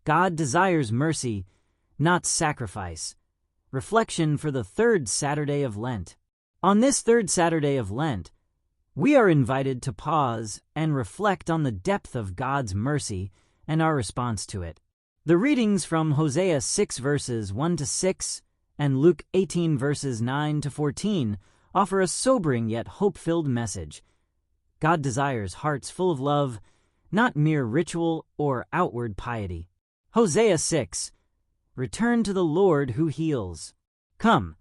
God desires mercy, not sacrifice. Reflection for the third Saturday of Lent. On this third Saturday of Lent, we are invited to pause and reflect on the depth of God's mercy and our response to it. The readings from Hosea 6 verses 1 to 6 and Luke 18 verses 9 to 14 offer a sobering yet hope-filled message. God desires hearts full of love, not mere ritual or outward piety. Hosea 6. Return to the Lord who heals. Come,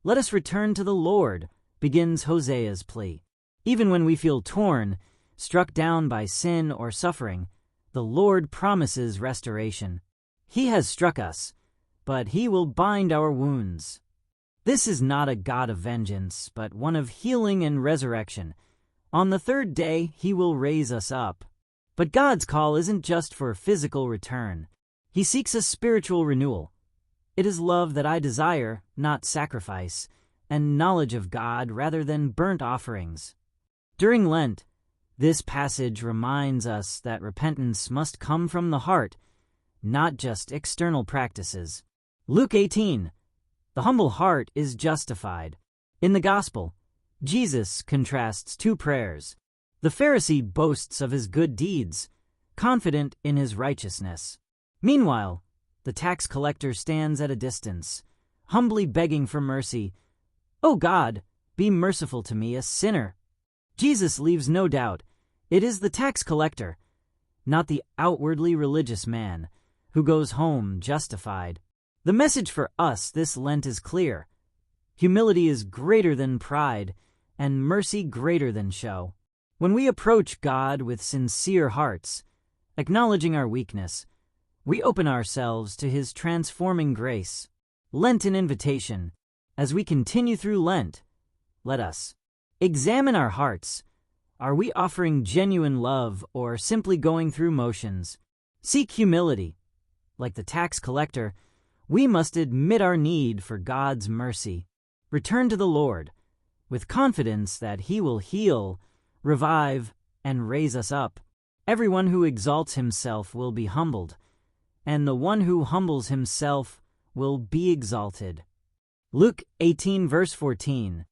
let us return to the Lord, begins Hosea's plea. Even when we feel torn, struck down by sin or suffering, the Lord promises restoration. He has struck us, but He will bind our wounds. This is not a God of vengeance, but one of healing and resurrection. On the third day, He will raise us up. But God's call isn't just for physical return. He seeks a spiritual renewal. It is love that I desire, not sacrifice, and knowledge of God rather than burnt offerings. During Lent, this passage reminds us that repentance must come from the heart, not just external practices. Luke 18. The humble heart is justified. In the Gospel, Jesus contrasts two prayers. The Pharisee boasts of his good deeds, confident in his righteousness. Meanwhile, the tax collector stands at a distance, humbly begging for mercy. "O God, be merciful to me, a sinner." Jesus leaves no doubt. It is the tax collector, not the outwardly religious man, who goes home justified. The message for us this Lent is clear. Humility is greater than pride, and mercy greater than show. When we approach God with sincere hearts, acknowledging our weakness, we open ourselves to His transforming grace. Lenten invitation. As we continue through Lent, let us examine our hearts. Are we offering genuine love or simply going through motions? Seek humility. Like the tax collector, we must admit our need for God's mercy. Return to the Lord with confidence that He will heal, revive, and raise us up. Everyone who exalts himself will be humbled, and the one who humbles himself will be exalted. Luke 18 verse 14.